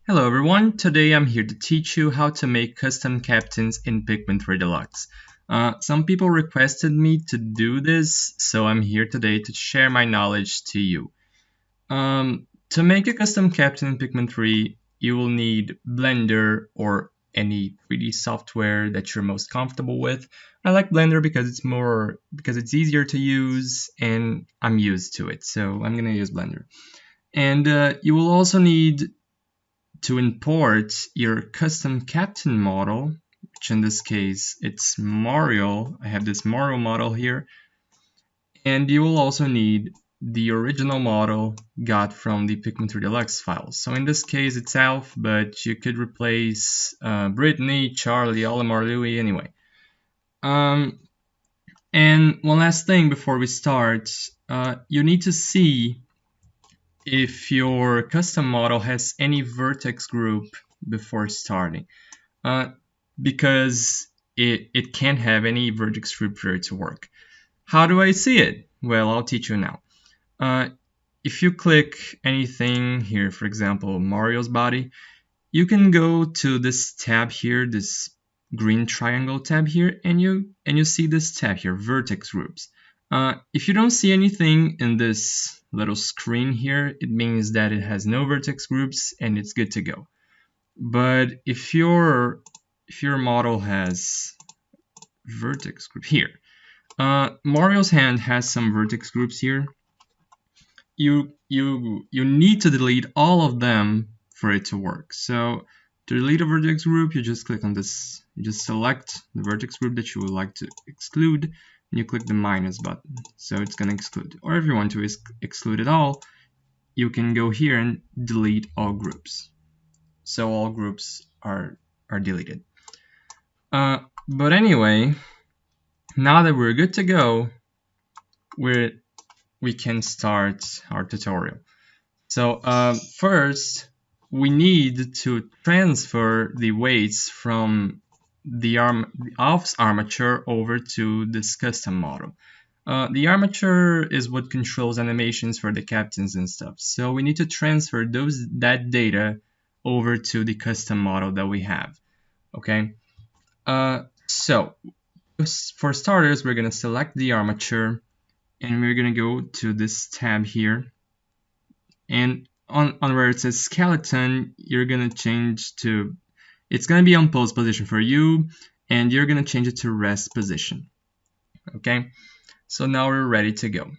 Hello everyone, today I'm here to teach you how to make custom captains in Pikmin 3 Deluxe. Some people requested me to do this, so I'm here today to share my knowledge to you. To make a custom captain in Pikmin 3, you will need Blender or any 3D software that you're most comfortable with. I like Blender because it's easier to use and I'm used to it, so I'm gonna use Blender. And you will also need to import your custom captain model, which in this case it's Mario. I have this Mario model here, and you will also need the original model got from the Pikmin 3 Deluxe files. So in this case it's Alf, but you could replace Brittany, Charlie, Olimar, Louie, anyway. And one last thing before we start, you need to see if your custom model has any vertex group before starting, uh, because it can't have any vertex group for it to work. How do I see it? Well, I'll teach you now. If you click anything here, for example, Mario's body, you can go to this tab here, this green triangle tab here, and you see this tab here, vertex groups. If you don't see anything in this little screen here, it means that it has no vertex groups and it's good to go. But if your model has vertex group here, Mario's hand has some vertex groups here. You need to delete all of them for it to work. So to delete a vertex group, you just click on this. You just select the vertex group that you would like to exclude, and you click the minus button. So it's going to exclude. Or if you want to exclude it all, you can go here and delete all groups. So all groups are deleted. But anyway, now that we're good to go, we can start our tutorial. So first, we need to transfer the weights from the Alf's armature over to this custom model. The armature is what controls animations for the captains and stuff. So we need to transfer that data over to the custom model that we have. Okay. So for starters, we're going to select the armature and we're going to go to this tab here. And on where it says skeleton, you're going to change to, it's going to be on pose position for you, and you're going to change it to rest position. Okay, so now we're ready to go.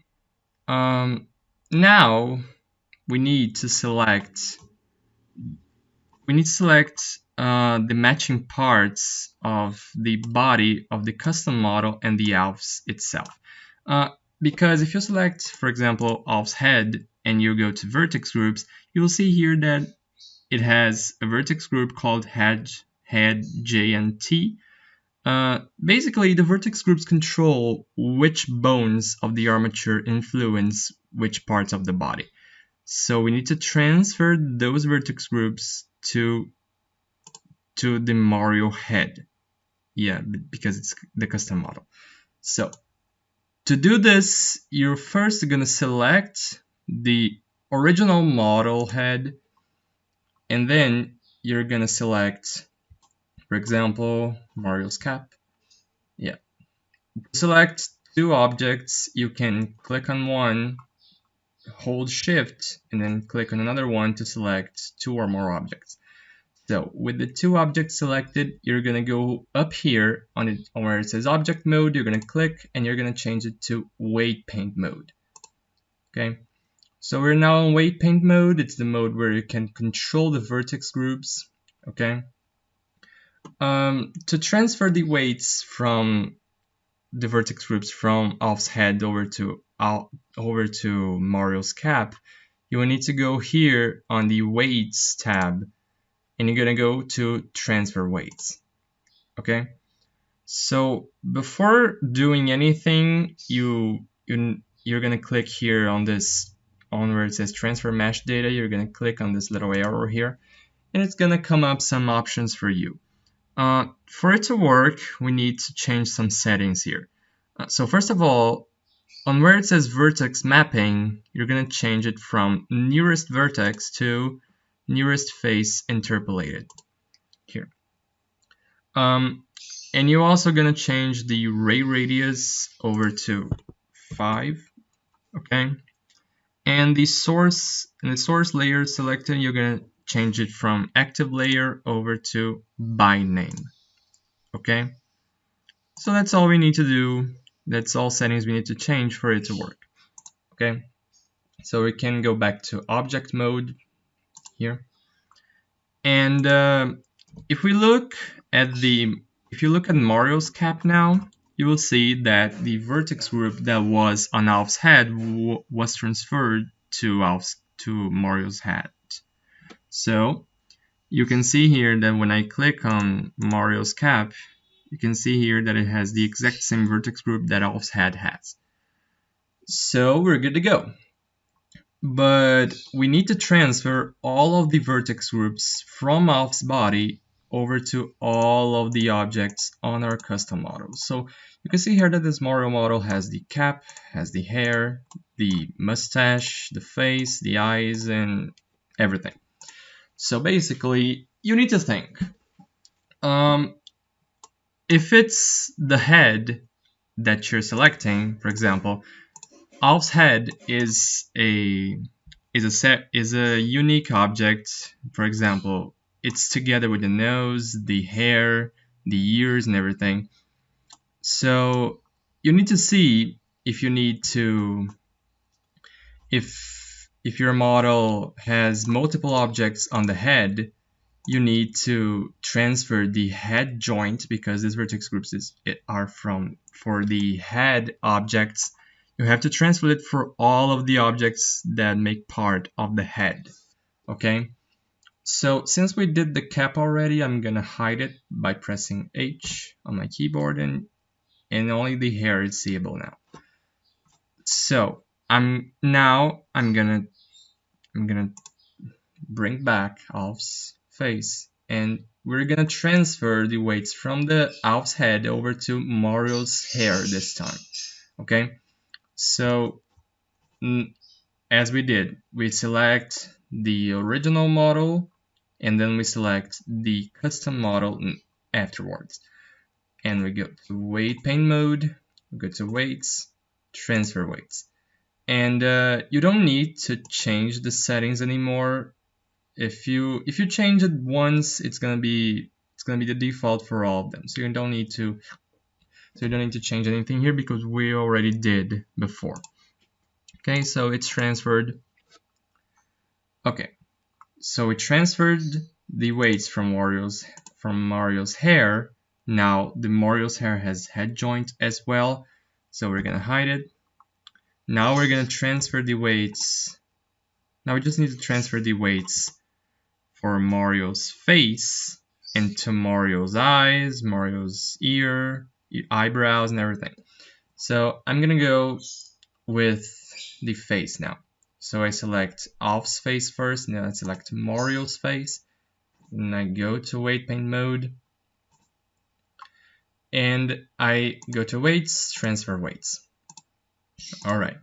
Now we need to select the matching parts of the body of the custom model and the Alf's itself. Because if you select, for example, Alf's head and you go to vertex groups, you will see here that it has a vertex group called head, J, and T. Basically, the vertex groups control which bones of the armature influence which parts of the body. So we need to transfer those vertex groups to the Mario head. Yeah, because it's the custom model. So to do this, you're first going to select the original model head, and then you're going to select, for example, Mario's cap. Yeah. To select two objects, you can click on one, hold shift, and then click on another one to select two or more objects. So with the two objects selected, you're going to go up here on where it says object mode, you're going to click and you're going to change it to weight paint mode. Okay, so we're now in weight paint mode. It's the mode where you can control the vertex groups. Okay, to transfer the weights from the vertex groups from Alf's head over to Mario's cap, you will need to go here on the weights tab, and you're going to go to transfer weights. Okay, so before doing anything, you're going to click here on where it says transfer mesh data. You're going to click on this little arrow here, and it's going to come up some options for you. For it to work, we need to change some settings here. So first of all, on where it says vertex mapping, you're going to change it from nearest vertex to nearest face interpolated here. And you're also gonna change the ray radius over to 5, okay? And the source layer selected, you're gonna change it from active layer over to by name, okay? So that's all we need to do. That's all settings we need to change for it to work, okay? So we can go back to object mode here, and if you look at Mario's cap now, you will see that the vertex group that was on Alf's head was transferred to Mario's head. So you can see here that when I click on Mario's cap, you can see here that it has the exact same vertex group that Alf's head has. So we're good to go. But we need to transfer all of the vertex groups from Alf's body over to all of the objects on our custom model. So you can see here that this Mario model has the cap, has the hair, the mustache, the face, the eyes, and everything. So basically, you need to think. If it's the head that you're selecting, for example, Alf's head is a unique object. For example, it's together with the nose, the hair, the ears, and everything. So you need to see if you need to if your model has multiple objects on the head, you need to transfer the head joint, because these vertex groups are for the head objects. You have to transfer it for all of the objects that make part of the head, okay? So since we did the cap already, I'm gonna hide it by pressing H on my keyboard, and only the hair is seeable now. So I'm gonna bring back Alf's face, and we're gonna transfer the weights from the Alf's head over to Mario's hair this time, okay? So as we did, we select the original model, and then we select the custom model afterwards. And we go to weight pane mode, we go to weights, transfer weights. And you don't need to change the settings anymore. If you change it once, it's gonna be the default for all of them. So you don't need to change anything here, because we already did before. Okay, so it's transferred. Okay, so we transferred the weights from Mario's hair. Now the Mario's hair has head joint as well, so we're gonna hide it. Now we're gonna transfer the weights. Now we just need to transfer the weights for Mario's face into Mario's eyes, Mario's ear, eyebrows, and everything. So I'm gonna go with the face now. So I select Alf's face first, and then I select Mario's face, and I go to weight pane mode, and I go to weights, transfer weights. All right,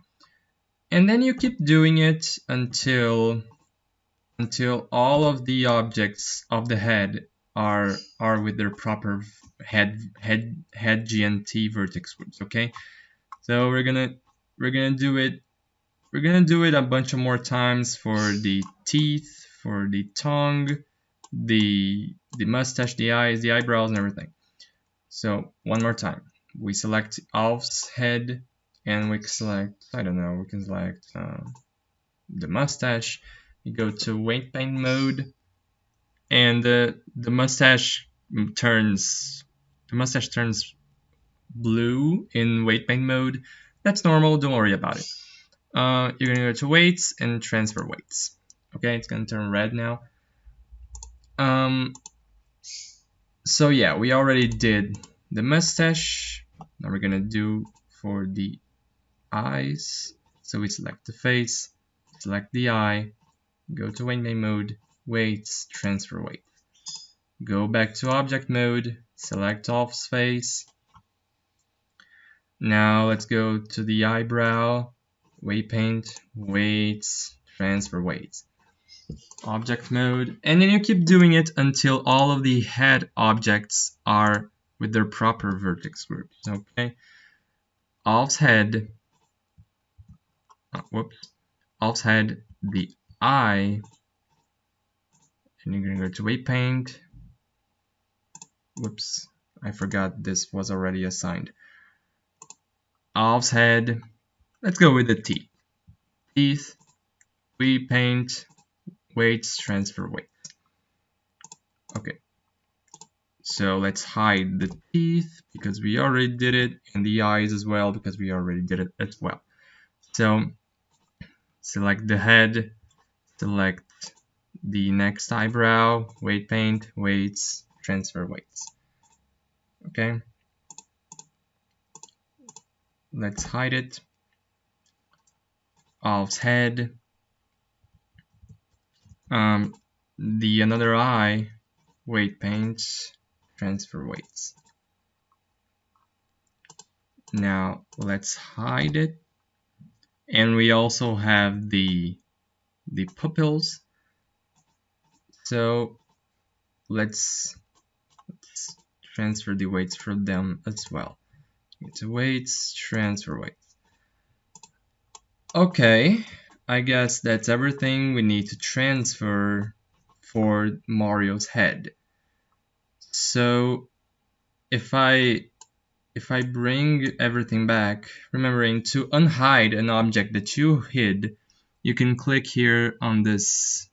and then you keep doing it until all of the objects of the head are with their proper head GNT vertex groups. Okay, so we're gonna do it. We're gonna do it a bunch of more times for the teeth, for the tongue, the mustache, the eyes, the eyebrows, and everything. So one more time, we select Alf's head, and we select, I don't know, we can select the mustache. You go to weight pane mode, and the mustache turns blue in weight pane mode. That's normal, don't worry about it. You're gonna go to weights and transfer weights. Okay, it's gonna turn red now. So yeah, we already did the mustache. Now we're gonna do for the eyes. So we select the face, select the eye, go to weight pane mode, weights, transfer weight. Go back to object mode, select Alf's face. Now let's go to the eyebrow, weight paint, weights, transfer weights. object mode, and then you keep doing it until all of the head objects are with their proper vertex groups. Okay, Alf's head, Alf's head, the eye, and you're gonna go to weight paint. Whoops, I forgot this was already assigned. Alf's head, let's go with the teeth. Teeth, weight paint, weights, transfer weight. Okay, so let's hide the teeth because we already did it, and the eyes as well because we already did it as well. So select the head, select the next eyebrow, weight paint, weights, transfer weights. Okay, let's hide it. Alf's head, the another eye, weight paint, transfer weights. Now let's hide it, and we also have the pupils. So let's transfer the weights for them as well. Into weights, transfer weights. Okay, I guess that's everything we need to transfer for Mario's head. So if I bring everything back, remembering to unhide an object that you hid, you can click here on this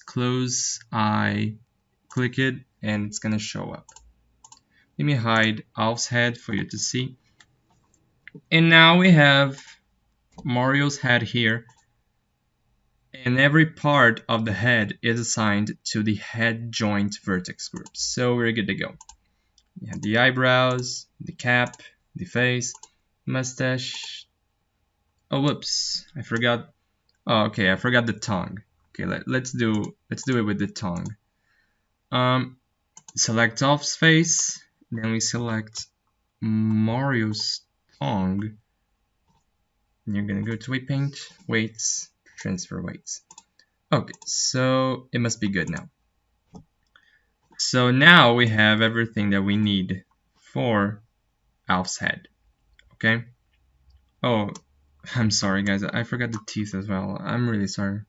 close eye, click it, and it's gonna show up. Let me hide Alf's head for you to see. And now we have Mario's head here, and every part of the head is assigned to the head joint vertex group. So we're good to go. We have the eyebrows, the cap, the face, mustache. Oh, whoops! I forgot. Oh, okay, I forgot the tongue. Okay, let's do it with the tongue. Select Alf's face, then we select Mario's tongue. And you're gonna go to weight paint, weights, transfer weights. Okay, so it must be good now. So now we have everything that we need for Alf's head. Okay. Oh, I'm sorry guys, I forgot the teeth as well. I'm really sorry.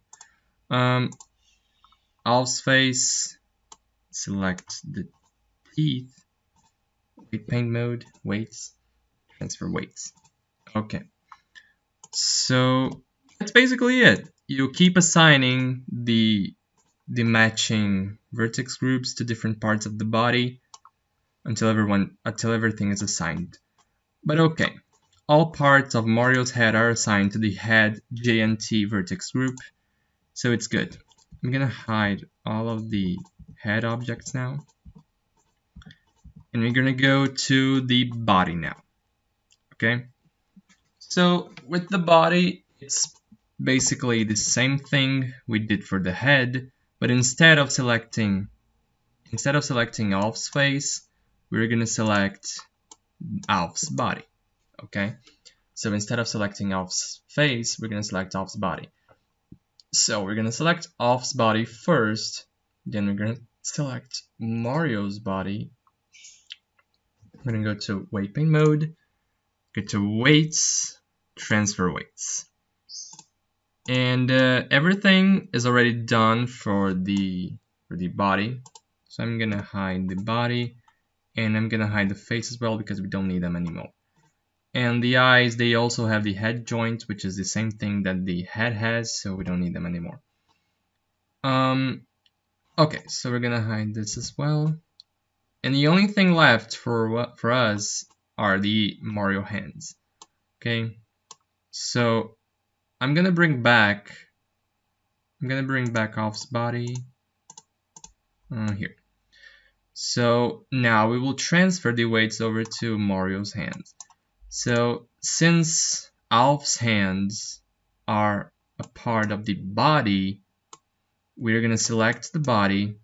Alf's face, select the teeth, weight paint mode, weights, transfer weights. Okay. So that's basically it. You keep assigning the matching vertex groups to different parts of the body until everything is assigned. But okay, all parts of Mario's head are assigned to the head JNT vertex group, so it's good. I'm gonna hide all of the head objects now, and we're gonna go to the body now. Okay, so with the body, it's basically the same thing we did for the head, but instead of selecting Alf's face, we're gonna select Alf's body. Okay, so instead of selecting Alf's face, we're gonna select Alf's body. So we're gonna select Alf's body first, then we're gonna select Mario's body. We're gonna go to weight paint mode, go to weights, transfer weights. And everything is already done for the body. So I'm gonna hide the body, and I'm gonna hide the face as well because we don't need them anymore. And the eyes, they also have the head joint, which is the same thing that the head has, so we don't need them anymore. Okay, so we're gonna hide this as well. And the only thing left for us are the Mario hands. Okay, so I'm gonna bring back Alf's body here. So now we will transfer the weights over to Mario's hands. So since Alf's hands are a part of the body, we're gonna select the body,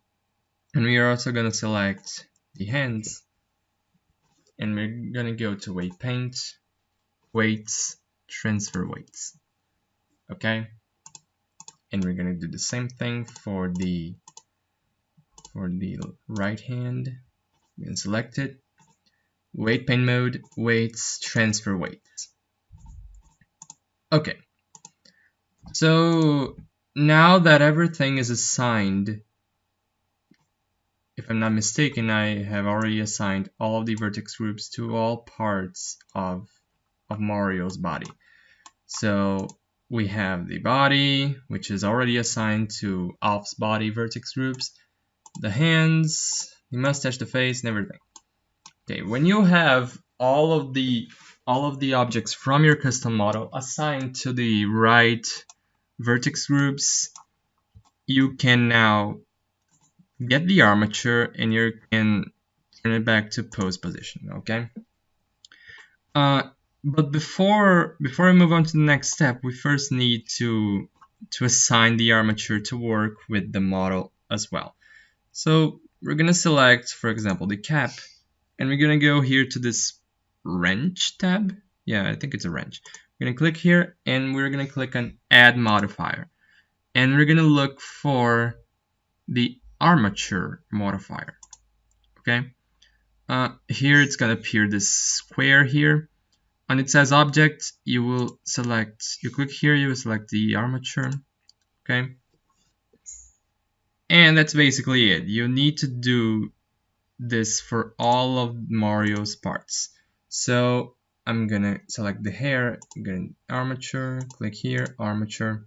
and we are also gonna select the hands, and we're gonna go to weight paint, weights, transfer weights. Okay, and we're gonna do the same thing for the right hand. We can select it, weight paint mode, weights, transfer weights. Okay, so now that everything is assigned, if I'm not mistaken, I have already assigned all of the vertex groups to all parts of Mario's body. So we have the body, which is already assigned to Alf's body vertex groups, the hands, the mustache, the face, and everything. Okay, when you have all of the objects from your custom model assigned to the right vertex groups, you can now get the armature and you can turn it back to pose position. Okay. But before I move on to the next step, we first need to assign the armature to work with the model as well. So we're gonna select, for example, the cap, and we're gonna go here to this wrench tab. Yeah, I think it's a wrench. We're gonna click here, and we're gonna click on Add Modifier, and we're gonna look for the armature modifier. Okay. Here it's gonna appear this square here. And it says object, you will select, you click here, you will select the armature, okay? And that's basically it. You need to do this for all of Mario's parts. So I'm gonna select the hair, I'm gonna armature, click here, armature.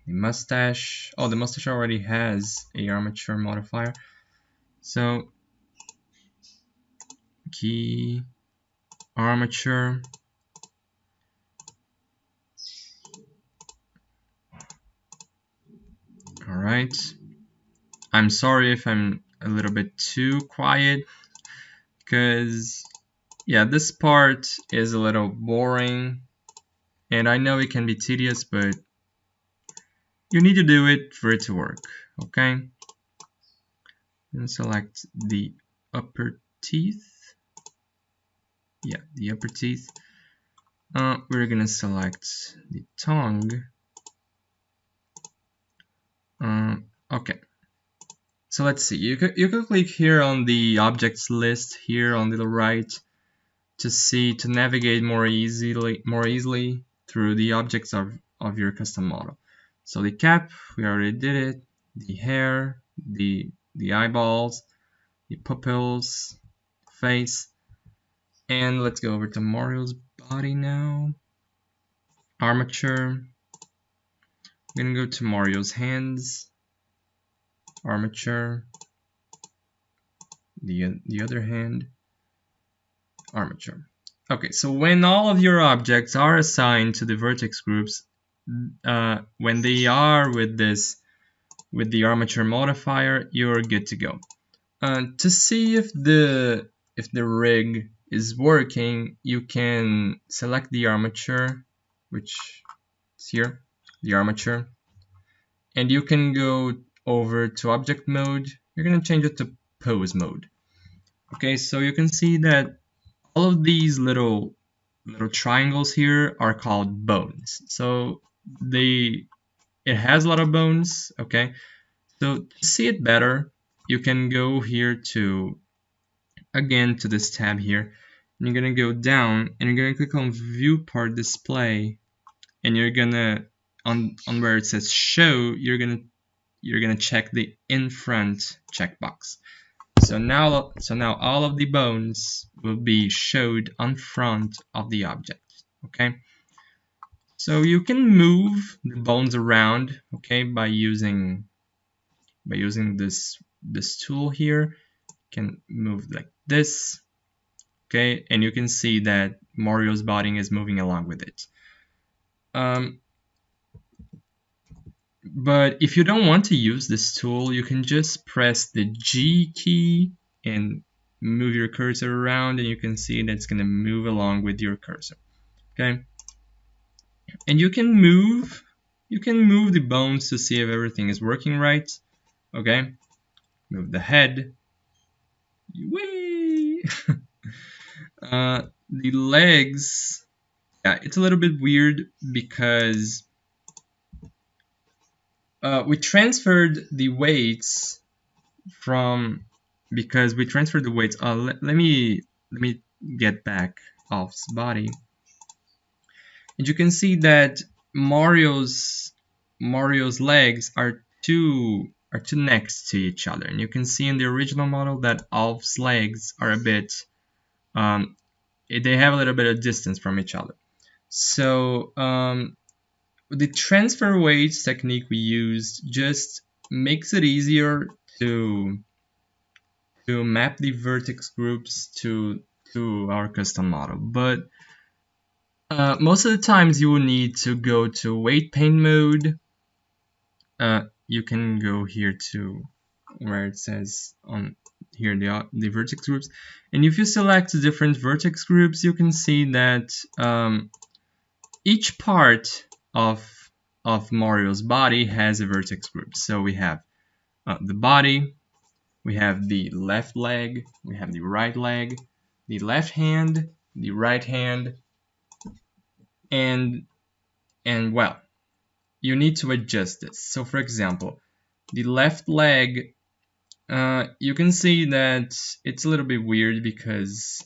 The mustache, oh, the mustache already has a armature modifier. So key, armature. All right. I'm sorry if I'm a little bit too quiet, because yeah, this part is a little boring, and I know it can be tedious, but you need to do it for it to work. Okay, and select the upper teeth. Yeah, the upper teeth. We're gonna select the tongue. Okay. So let's see. You could click here on the objects list here on the right to navigate more easily through the objects of your custom model. So the cap, we already did it. The hair, the eyeballs, the pupils, face, and let's go over to Mario's body now. Armature. I'm gonna go to Mario's hands. Armature. The other hand. Armature. Okay, so when all of your objects are assigned to the vertex groups, when they are with the armature modifier, you're good to go. To see if the rig is working, you can select the armature, which is here, the armature, and you can go over to object mode. You're gonna change it to pose mode. Okay, so you can see that all of these little triangles here are called bones. So it has a lot of bones. Okay, so to see it better, you can go here to this tab here, and you're gonna go down and you're gonna click on View Part Display, and you're gonna on where it says Show, you're gonna check the In Front checkbox. So now all of the bones will be showed on front of the object. Okay. So you can move the bones around, okay, by using this tool here. You can move like this, okay, and you can see that Mario's body is moving along with it. But if you don't want to use this tool, you can just press the G key and move your cursor around, and you can see that it's going to move along with your cursor. Okay, and you can move the bones to see if everything is working right. Okay, move the head. Whee! The legs, yeah, it's a little bit weird because we transferred the weights from, because we transferred the weights. Let me get back Alf's body, and you can see that Mario's legs are too next to each other, and you can see in the original model that Alf's legs are a bit they have a little bit of distance from each other. So the transfer weights technique we used just makes it easier to map the vertex groups to our custom model. But most of the times you will need to go to weight paint mode. You can go here to where it says on here the vertex groups, and if you select different vertex groups, you can see that each part of Mario's body has a vertex group. So we have the body, we have the left leg, we have the right leg, the left hand, the right hand, and well, you need to adjust this. So for example, the left leg, you can see that it's a little bit weird because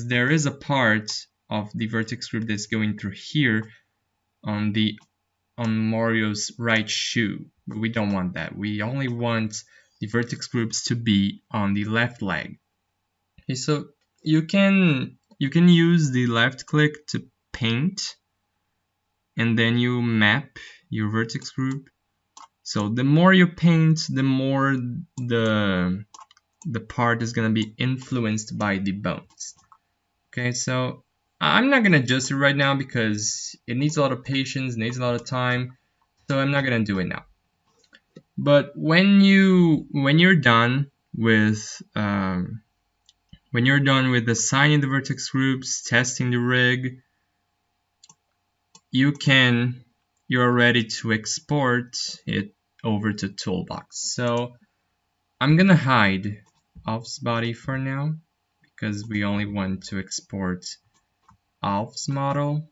there is a part of the vertex group that's going through here on Mario's right shoe, but we don't want that. We only want the vertex groups to be on the left leg. Okay, so you can use the left click to paint, and then you map your vertex group. So the more you paint, the more the part is going to be influenced by the bones. Okay, so I'm not going to adjust it right now because it needs a lot of patience, needs a lot of time, so I'm not going to do it now. But when you're done with assigning the vertex groups, testing the rig, you're ready to export it over to toolbox. So I'm gonna hide Alf's body for now because we only want to export Alf's model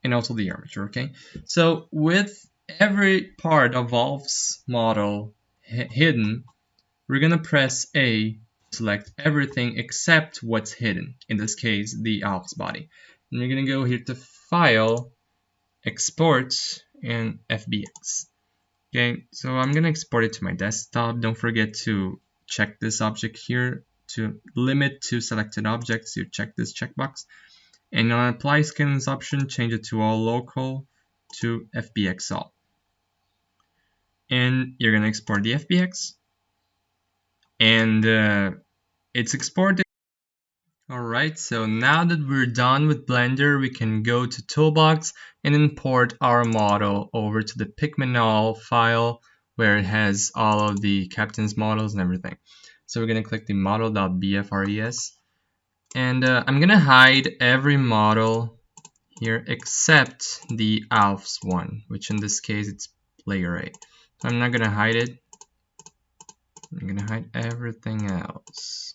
and also the armature. Okay, so with every part of Alf's model hidden, we're gonna press A, select everything except what's hidden, in this case the Alf's body, and we're gonna go here to File, Export, and FBX. Okay, so I'm gonna export it to my desktop. Don't forget to check this object here to limit to selected objects. You check this checkbox, and on apply skins option, change it to all local to FBX all, and you're gonna export the FBX, and it's exported. Alright, so now that we're done with Blender, we can go to Toolbox and import our model over to the Pikmin all file where it has all of the captain's models and everything. So we're going to click the model.bfres, and I'm going to hide every model here except the Alf's one, which in this case it's player A. So I'm not going to hide it. I'm going to hide everything else.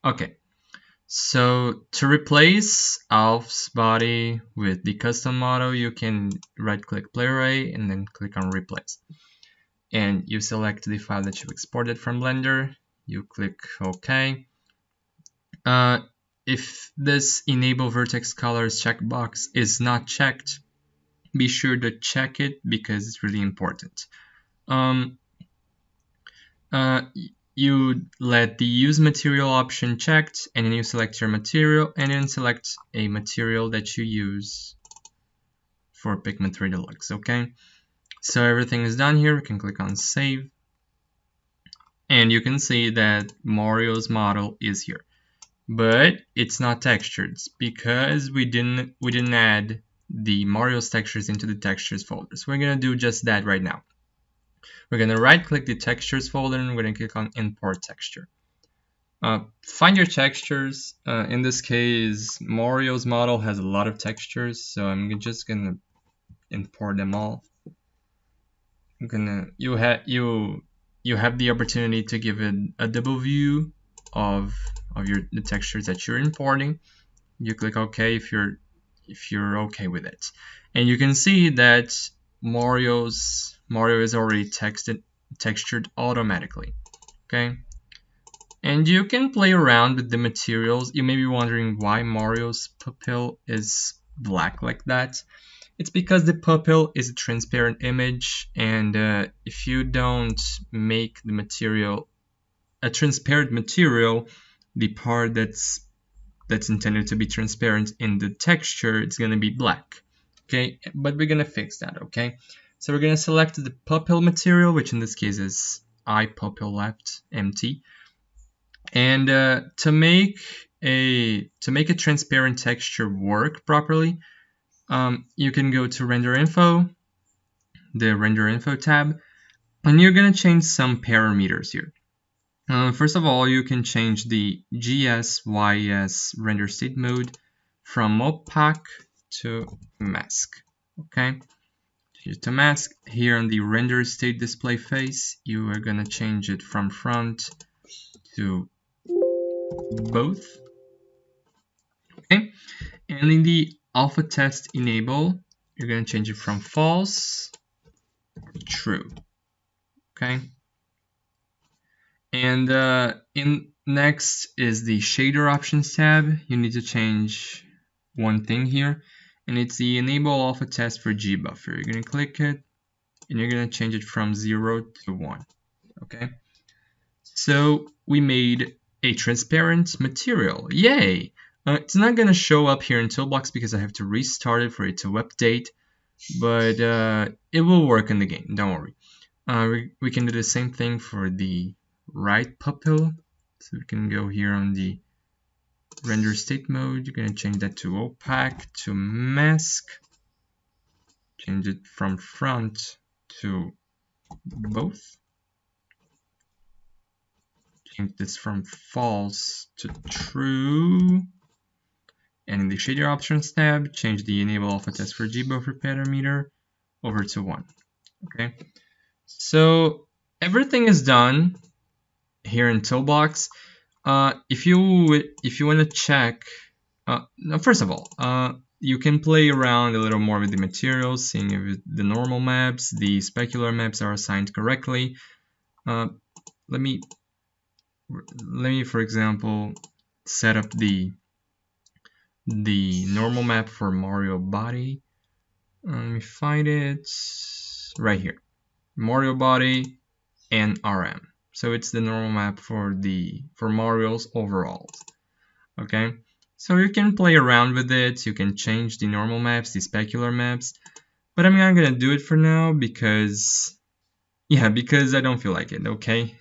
Okay, so to replace Alf's body with the custom model, you can right click player A and then click on replace. And you select the file that you've exported from Blender, you click OK. If this enable vertex colors checkbox is not checked, be sure to check it because it's really important. You let the use material option checked, and then you select your material, and then select a material that you use for Pikmin 3 Deluxe. Okay, so everything is done here. We can click on save, and you can see that Mario's model is here, but it's not textured because we didn't add the Mario's textures into the textures folder. So we're gonna do just that right now. We're going to right click the textures folder and we're going to click on import texture. Find your textures. In this case, Mario's model has a lot of textures, so I'm just going to import them all. You have the opportunity to give it a double view of the textures that you're importing. You click OK if you're if you're okay with it. And you can see that Mario is already textured automatically. Okay. And you can play around with the materials. You may be wondering why Mario's pupil is black like that. It's because the pupil is a transparent image, and if you don't make the material a transparent material, the part that's intended to be transparent in the texture, it's going to be black. Okay, but we're going to fix that. Okay, so we're going to select the pupil material, which in this case is eye pupil left empty. And to make a transparent texture work properly, you can go to render info, the render info tab, and you're going to change some parameters here. First of all, you can change the GS/YS render state mode from opaque to mask. Okay, change it to mask. Here on the render state display face, you are going to change it from front to both. Okay, and in the alpha test enable, you're going to change it from false to true. Okay, and in next is the shader options tab. You need to change one thing here, and it's the enable alpha test for G buffer. You're going to click it, and you're going to change it from 0 to 1. Okay, so we made a transparent material. Yay! It's not going to show up here in toolbox because I have to restart it for it to update, but it will work in the game, don't worry. We can do the same thing for the right pupil. So we can go here on the render state mode. You're going to change that to opaque to mask. Change it from front to both. Change this from false to true. And in the shader options tab, change the enable alpha test for G buffer parameter over to 1. Okay, so everything is done here in toolbox. If you want to check, first of all, you can play around a little more with the materials, seeing if the normal maps, the specular maps are assigned correctly. Let me, for example, set up the normal map for Mario body. Let me find it right here. Mario body and RM. So it's the normal map for Mario's overall. Okay, so you can play around with it. You can change the normal maps, the specular maps, but I'm not gonna do it for now because I don't feel like it. Okay.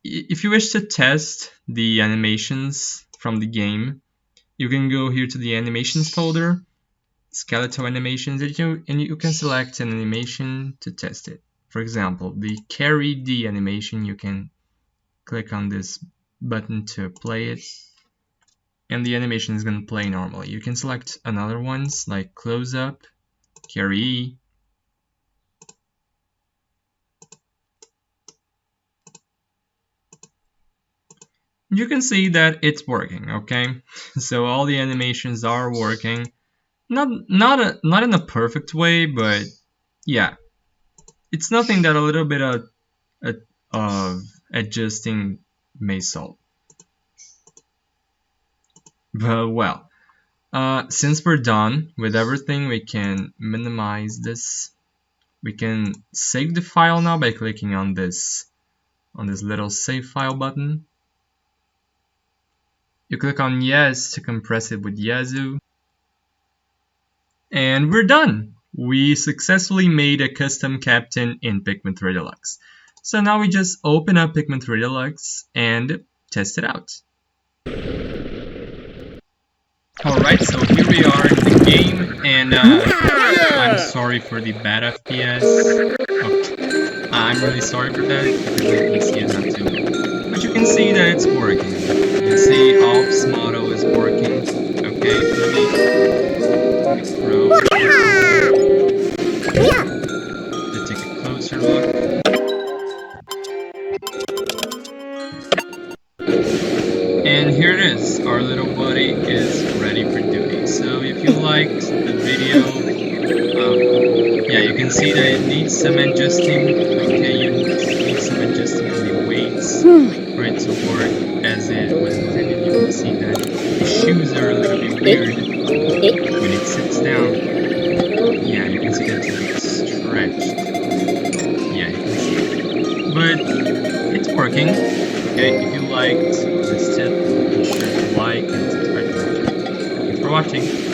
If you wish to test the animations from the game, you can go here to the animations folder, skeletal animations, and you can select an animation to test it. For example, the carry D animation, you can click on this button to play it, and the animation is going to play normally. You can select another ones like close up, carry E. You can see that it's working. Okay, so all the animations are working. Not in a perfect way, but yeah, it's nothing that a little bit of adjusting may solve. But well, since we're done with everything, we can minimize this. We can save the file now by clicking on this little save file button. You click on yes to compress it with Yazoo. And we're done! We successfully made a custom captain in Pikmin 3 Deluxe. So now we just open up Pikmin 3 Deluxe and test it out. Alright, so here we are in the game, and I'm sorry for the bad FPS. Okay. I'm really sorry for that, because the PC is not too good. But you can see that it's working. You can see Alp's model is working. Okay, let me scroll to take a closer look. And here it is. Our little buddy is ready. can see that it needs some adjusting. Okay, you need some adjusting on the weights for it to work as it was intended. You can see that the shoes are a little bit weird when it sits down. Yeah, you can see that it's a bit stretched. Yeah, you can see it. But it's working. Okay, if you liked this tip, be sure to like and subscribe to my channel. Thanks for watching.